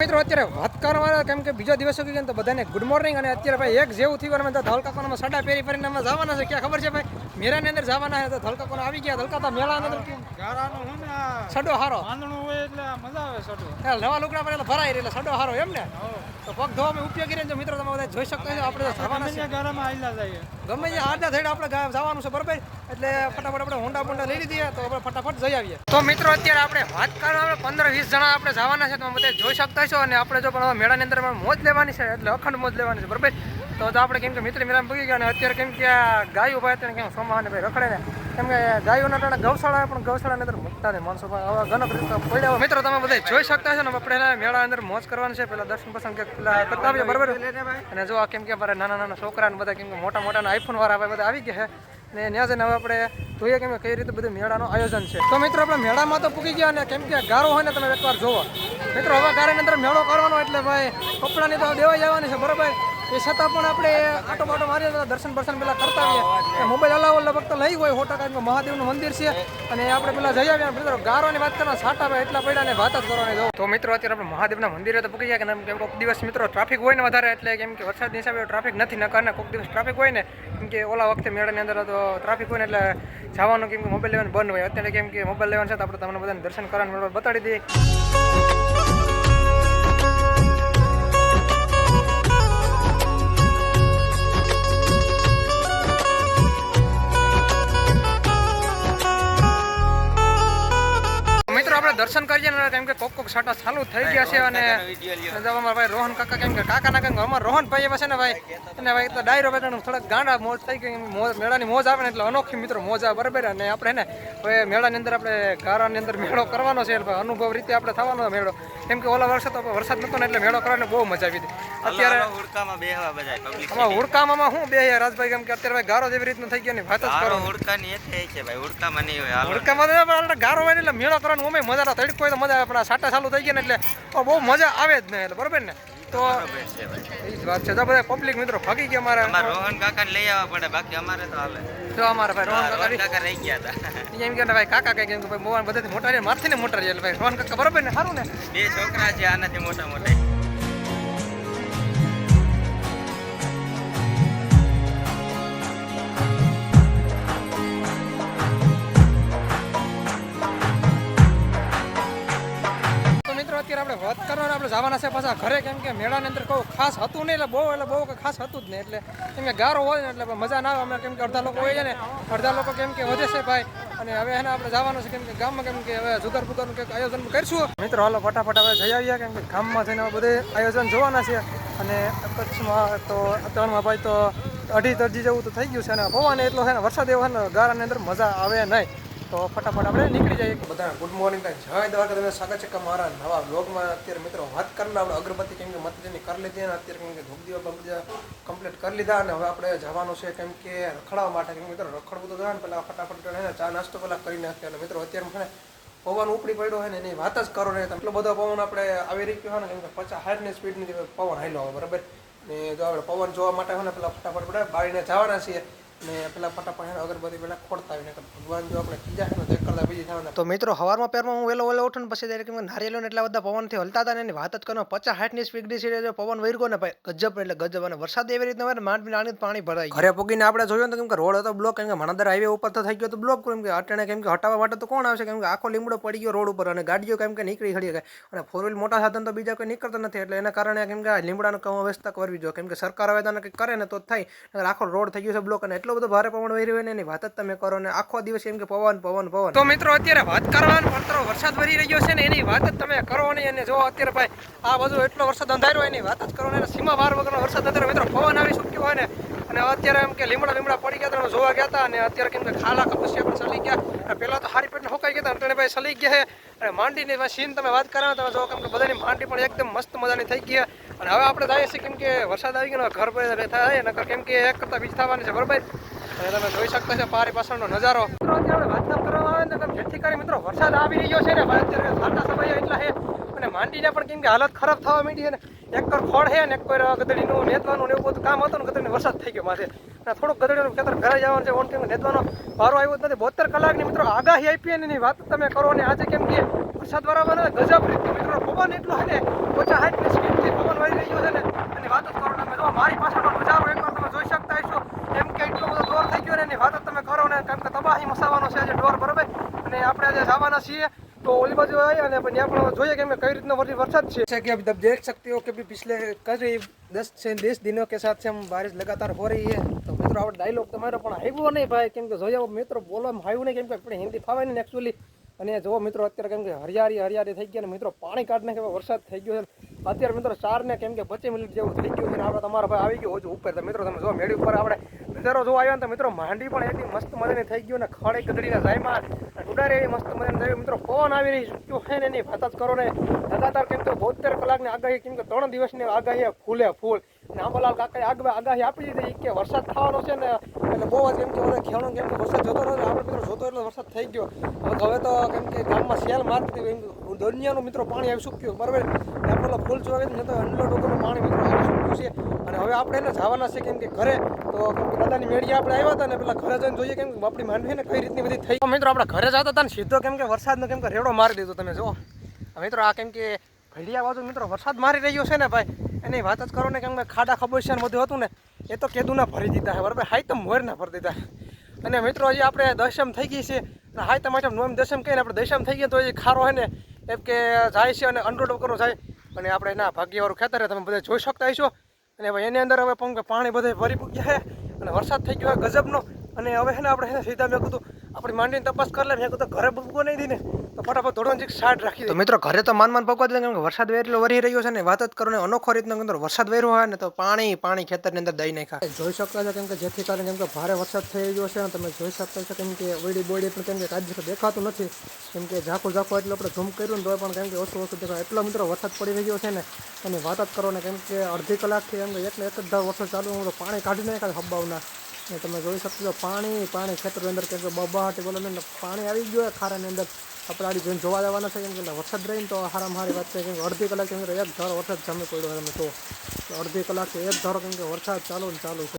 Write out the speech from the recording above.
મિત્રો અત્યારે વાત કરવાના કેમ કે બીજો દિવસ થઈ ગયો તો બધાને ગુડ મોર્નિંગ અને અત્યારે ભાઈ એક જેવું થયું અને ધલકાકોનામાં સાડા પેરી ફરીને અમે જવાના છે ક્યાં ખબર છે ભાઈ મેળાની અંદર જવાના છે તો ધલકાકોના આવી ગયા ધલકાતા મેળાની અંદર સડો હારો હોય એટલે મજા આવે સડો નવા લુગડા પર ભરાય એટલે સડો હારો એમ ને તો પગ ધોવામાં ઉપયોગી રહે મિત્રો તમે બધા જોઈ શકતા છો આપણે જવાના છે ગારામાં આયલા જાય ગમે તે આડા થઈને આપણે જવાનું છે બરાબર એટલે ફટાફટ આપણે હોન્ડા લઈ લીધી તો આપણે ફટાફટ જઈ આવીએ તો મિત્રો અત્યારે આપણે વાત કરવા 15-20 જણા આપણે જવાના છે તો બધા જોઈ શકતા છો અને આપણે જો પણ મેળાની અંદર મોજ લેવાની છે એટલે અખંડ મોજ લેવાની છે બરાબર તો આપણે કેમ કે મિત્ર મેળામાં પગી ગયા અને અત્યારે કેમ કે આ ગાયો ભાઈ અત્યારે કેમ સોમાને ભાઈ રખડે ને કેમ કે ગાયોના ટાણે ગૌશાળા પણ ગૌશાળાની અંદર મૂકતા ને માણસો ગણક પડ્યા મિત્રો તમે બધા જોઈ શકતા છો ને આપણે મેળા અંદર મોજ કરવાની છે પેલા દર્શન પસંદ કે પેલા કરતા આવીએ બરાબર અને જો કેમ કે અમારે નાના છોકરા ને બધા કેમ કે મોટા આઈફોન વાળા બધા આવી ગયા છે ને ત્યાં જઈને હવે આપણે જોઈએ કેમ કે કઈ રીતે બધું મેળાનું આયોજન છે તો મિત્રો આપણે મેળામાં તો પૂકી ગયા ને કેમ કે ગારો હોય ને તમે એકવાર જોવો મિત્રો હવે ગારાની અંદર મેળો કરવાનો એટલે ભાઈ કપડાની તો દેવાઈ જવાની છે બરાબર એ છતાં પણ આપણે આટો બાટો મારીએ દર્શન પેલા કરતા આવીએ મોબાઈલ અલાવ લગભગ તો લઈ હોય 100% મહાદેવનું મંદિર છે અને આપણે પેલા જઈ આવ્યા મિત્રો ગારોની વાત કરવા સાટા ભાઈ એટલા પડ્યા ને વાત જ કરવાની જો તો મિત્રો અત્યારે આપણે મહાદેવના મંદિરે તો પૂકી ગયા કે કોઈક દિવસ મિત્રો ટ્રાફિક હોય ને વધારે એટલે કેમ કે વરસાદની હિસાબે ટ્રાફિક નથી ન કારણે કોઈક દિવસ ટ્રાફિક હોય ને કેમ કે ઓલા વખતે મેળાની અંદર તો ટ્રાફિક હોય ને એટલે જવાનું કેમ કે મોબાઈલ લેવાનું બંધ હોય અત્યારે કેમ કે મોબાઈલ લેવાનું છે તો આપણે તમને બધાને દર્શન કરવાનું બતાડી દઈએ દર્શન કરીએ ને કેમ કે કોક સાટા ચાલુ થઈ ગયા છે અને અમારા ભાઈ રોહન કાકા કેમ કે કાકાના કેમ અમારા રોહન ભાઈ એવા છે ને ભાઈ અને ભાઈ તો ડાયરો બેઠા થોડાક ગાંડા મોજ થઈ ગઈ મેળાની મોજ આવે ને એટલે અનોખી મિત્રો મોજ આવે બરાબર અને આપણે ને હવે મેળાની અંદર આપણે ગારાની અંદર મેળો કરવાનો છે એટલે અનુભવ રીતે આપણે થવાનો મેળો કેમ કે ઓલા વર્ષે તો વરસાદ નતો ને એટલે મેળો કરવાની બહુ મજા આવી હતી અત્યારે હુડકામાં શું બે રાજભાઈ કેમ કે અત્યારે ભાઈ ગારો જેવી રીતનું થઈ ગયા ને વાત જ કરો હુડકામાં ગારો હોય ને એટલે મેળો કરવાનું અમે મજા તડકો હોય તો મજા આવે પણ સાટા ચાલુ થઈ ગયા ને એટલે બહુ મજા આવે જ નહીં એટલે બરોબર ને તો એ જ વાત છે તો બધા પબ્લિક મિત્રો ભાગી ગયા મારા રોહન કાકાને લઈ આવવા પડે બાકી અમારે તો હાલે તો અમારા ભાઈ રોહન કાકા રહી ગયા હતા એમ કે ભાઈ કાકા કઈ કેમ કે ભાઈ મોવાન બધાથી મોટા છે મારથી ને મોટા છે એટલે ભાઈ રોહન કાકા બરોબર ને સારું ને બે છોકરા છે આનાથી મોટા અત્યારે આપણે વાત કરવાના આપણે જવાના છે પાછા ઘરે કેમ કે મેળાની અંદર કોઈ ખાસ હતું નહીં એટલે બહુ ખાસ હતું જ નહીં એટલે કેમ કે ગારો હોય ને એટલે મજા ના આવે અમે કેમ કે અડધા લોકો હોય છે ને અડધા લોકો કેમ કે વધે છે ભાઈ અને હવે એને આપણે જવાનું છે કેમ કે ગામમાં કેમ કે હવે જુગાર બુગારનું કંઈક આયોજન કરીશું મિત્રો હાલો ફટાફટ હવે જઈ આવ્યા કેમ કે ગામમાં જઈને બધે આયોજન જોવાના છે અને કચ્છમાં તો ત્રણમાં ભાઈ તો અઢી જેવું તો થઈ ગયું છે અને પવન એટલો છે ને વરસાદ એવો છે ને ગારાની અંદર મજા આવે નહીં તો ફટાફટ આપણે નીકળી જઈએ બધા ગુડ મોર્નિંગ જય દ્વારકા તમે સ્વાગત છે કે મારા નવા બ્લોગમાં અત્યારે મિત્રો વાત કરીને આપણે અગરબત્તી કેમ કે મતદાનની કરી લીધી અને અત્યારે કેમ કે ધૂપ દીવા કમ્પ્લીટ કરી લીધા અને હવે આપણે જવાનું છે કેમ કે રખડાવવા માટે કેમ મિત્રો રખડવું તો જાય ને પહેલાં ફટાફટ ચા નાસ્તો પહેલાં કરી નાખીએ અને મિત્રો અત્યારે છે ને પવન ઉપડી પડ્યો હોય ને એની વાત જ કરો ને એટલો બધો પવન આપણે આવી રહ્યો હોય ને કેમ કે 50-60ની સ્પીડની પવન હાલ્યો હોય બરાબર ને જો આપણે પવન જોવા માટે હોય ને પેલા ફટાફટ આપણે બાળીને જવાના છીએ ને પેલા ફટાફટ અગરબત્તી પેલા ખોડતા આવીને ભગવાન જો આપણે કીધા ને જે કરતા બીજી થવાના તો મિત્રો સવારમાં પેરમાં હું વેલો ઉઠું ને પછી કેમ કે નારિયેલો ને એટલા બધા પવનથી હલતા હતા ને એની વાત જ કરો 50-60ની સ્પીડની છે પવન વૈરગો ને ભાઈ ગજબ એટલે ગજબ અને વરસાદ એવી રીતના હોય ને માંડ પાણી ભરાય ઘરે પૂગીને આપણે જોયું તો કેમ કે રોડ હતો બ્લોક કેમ કે મણાદર હાઈવે ઉપર તો થઈ ગયો તો બ્લોક કેમ કે અટાણે કેમ કે હટાવવા માટે તો કોણ આવશે કેમ કે આખો લીમડો પડી ગયો રોડ ઉપર અને ગાડીઓ કેમ કે નીકળી ખડી ગઈ અને 4 વ્હીલ મોટા સાધન તો બીજા કોઈ નીકળતા નથી એટલે એના કારણે કેમ કે લીમડાનો કમ વ્યવસ્થા કરવી જોઈએ કેમ કે સરકાર હવે તને કંઈક કરે ને તો થાય આખો રોડ થઈ ગયો છે બ્લોક અને એટલો બધો ભારે પવન એની વાત જ તમે કરો ને આખો દિવસ એમ કે પવન તો મિત્રો અત્યારે વાત કરવાનો પણ વરસાદ વરી રહ્યો છે ને એની વાત જ તમે કરો નહીં અને જો અત્યારે ભાઈ આ બધું એટલો વરસાદ અંધાર્યો એની વાત જ કરો ને સીમા વાર વગરનો વરસાદ અંધાર્યો મિત્રો પવન આવી છૂટ્યો હોય ને અને અત્યારે એમ કે લીમડા પડી ગયા તમે જોવા ગયા હતા અને અત્યારે કેમ કે ખાલા કપસિયા પણ ચલી ગયા પહેલા તો હારી પેટને હોકાઈ ગયા હતા ભાઈ ચલી ગયા છે અને માંડીની સીન તમે વાત કરો તમે જો કેમ કે બધાની માંડી પણ એકદમ મસ્ત મજાની થઈ ગયા અને હવે આપણે જઈએ છીએ કેમ કે વરસાદ આવી ગયો ઘર પર થાય નકર કેમ કે એક કરતા બીજ થવાની છે બરોબર અને તમે જોઈ શકતા છો પારી પાછળનો નજારો મિત્રો અત્યારે વાતચીત કરવામાં આવે ને જેથી કરી મિત્રો વરસાદ આવી રહ્યો છે ને અત્યારે સાટા સમય એટલા છે અને માંડીને પણ કેમ કે હાલત ખરાબ થવા માંડી છે ને એક કર ખોડ છે ને એક પર ગદડીનું નેતવાનું ને એવું બધું કામ હતું ને ગદડીને વરસાદ થઈ ગયો માથે અને થોડુંક ગદડીનું ખેતર ઘરે જવાનું છે ઓન કેમ નેતવાનો વારો આવ્યો જ નથી 72 કલાકની મિત્રો આગાહી આપી એની વાત તમે કરો ને આજે કેમ કે વરસાદ બરાબર ગજબ રીતે મિત્રો પવન એટલો છે ને 50-60 ની સ્પીડથી પવન વહી રહ્યો છે ને એની વાત જ કરો તમે. જો મારી પાછળનો નજારો એકવાર તમે જોઈ શકતા હશો. કેમ કે એટલો બધો દોર થઈ ગયો ને એની વાત જ તમે કરો ને. કેમ કે તબાહી મચાવવાનો છે આજે ડોર, બરોબર. અને આપણે આજે જવાના છીએ तो ओली बाजू आई અને પણ यहाँ पर જોઈએ કે કઈ રીતનો વરસાદ છે कि अभी आप देख सकते हो कि अभी पिछले करीब 10 से 20 दिनों के साथ से हम बारिश लगातार हो रही है. तो મિત્રો આપણે ડાયલોગ તમારો પણ આવ્યો નહીં ભાઈ, કેમ કે જોઈએ મિત્રો બોલવામાં આવ્યું નહીં, કેમ કે આપણે હિન્દી ફાવે નહીં એકચ્યુઅલી. અને જો મિત્રો અત્યારે કેમ કે હરિયાળી થઈ ગયા ને મિત્રો પાણી કાઢને કે વરસાદ થઈ ગયો છે અત્યારે મિત્રો 4 ને કેમ કે 25 મિનિટ જેવું થઈ ગયું છે. આપણે તમારા ભાઈ આવી ગયો ઉપર. તો મિત્રો તમે જો મેળી ઉપર આપણે નજારો જોવા આવ્યા ને તો મિત્રો માંડી પણ એટલી મસ્ત મજાની થઈ ગયું ને ખડે ગદડીના જાયમાં ઉડારે એવી મસ્ત મજાની થઈ. મિત્રો પવન આવી રહી ચૂક્યો છે ને એની વાત જ કરો ને. લગાતાર કેમ કે 72 કલાકની આગાહી, કેમ કે 3 દિવસની આગાહી ફૂલે ફૂલ. નામલાલ કાકાએ આગાહી આપી દીધી કે વરસાદ થવાનો છે ને એટલે બહુ જ કેમ કે મને ખેડૂત કેમ કે વરસાદ જોતો રહ્યો આપણે મિત્રો જોતો એટલો વરસાદ થઈ ગયો. હવે તો કેમ કે ગામમાં સેલ મારતી દરિયાનું મિત્રો પાણી આવી ચૂક્યું, બરાબર. પેલા ફૂલ જોવા ગઈ તો અંડલો ડોકરનું પાણી મિત્રો આવી ચૂક્યું છે. અને હવે આપણે એને જવાના છે કેમ કે ઘરે. તો કેમ કે દાદાની મેળીએ આપણે આવ્યા હતા ને પેલા ઘરે જઈને જોઈએ કેમ કે આપણી માંડવી ને કઈ રીતની બધી થઈ. મિત્રો આપણે ઘરે જતા હતા ને સીધો કેમ કે વરસાદનો કેમ કે રેડો મારી દીધો. તમે જો મિત્રો આ કેમ કે ઘડિયા બાજુ મિત્રો વરસાદ મારી રહ્યો છે ને ભાઈ, એની વાત જ કરો ને. કેમ કે ખાડા ખબોશિયા બધું હતું ને એ તો કેદું ના ભરી દીધા છે, બરાબર. હાઈ તો મોર ના ભરી દીધા. અને મિત્રો હજી આપણે દશમ થઈ ગઈ છે અને હાઈ તમારે નોમ દશમ કહીને આપણે દશમ થઈ ગયા તો હજી ખારો છે ને એમ કે જાય છે અને અંડરો કરો જાય. અને આપણે એના ભાગ્યવાળું ખેતર તમે બધા જોઈ શકતા હશો. અને હવે એની અંદર હવે પાણી બધે ભરી પૂગ્યા છે અને વરસાદ થઈ ગયો છે ગજબનો. અને હવે છે ને આપણે સીધા મેં કીધું આપણી માંડીને તપાસ કરી લે. મેં કીધું ઘરે ભૂગવો નહીં દીને તો ફટાફટ થોડો સાઈડ રાખી દે. તો મિત્રો ઘરે તો માન પકવા દે કેમ કે વરસાદ એટલો વરી રહ્યો છે ને વાત જ કરો ને. અનોખો રીતનો અંદર વરસાદ વર્યો હોય ને તો પાણી ખેતરની અંદર દઈ નાખ્યા જોઈ શકતા છો. કેમ કે જેથી કારણે કેમ કે ભારે વરસાદ થઈ ગયો છે ને તમે જોઈ શકતા છો. કેમ કે વડી બોડી પણ કેમ કે કાજુ દેખાતું નથી. કેમ કે ઝાખું એટલે આપણે ઝૂમ કર્યું ને તો પણ કેમ કે ઓછું દેખાય એટલો મિત્રો વરસાદ પડી રહ્યો છે ને એની વાત જ કરો ને. કેમ કે અડધી કલાકથી એમ કે એક જ ધાર વરસાદ ચાલુ હું તો પાણી કાઢી નાખ્યા હબ્બાવના. ને તમે જોઈ શકશો છો પાણી ખેતરની અંદર કેમ કે બબાટી બોલો ને પાણી આવી ગયું ખારાની અંદર. આપણે આડી જોઈને જોવા જવાના છે કેમ કે વરસાદ રહીને તો હારામાં હારી વાત છે. કેમ કે અડધી કલાક કેમ કે એક ધારો વરસાદ જમી પડ્યો તમે તો અડધી કલાકથી એક ધારો કેમ કે વરસાદ ચાલુ છે.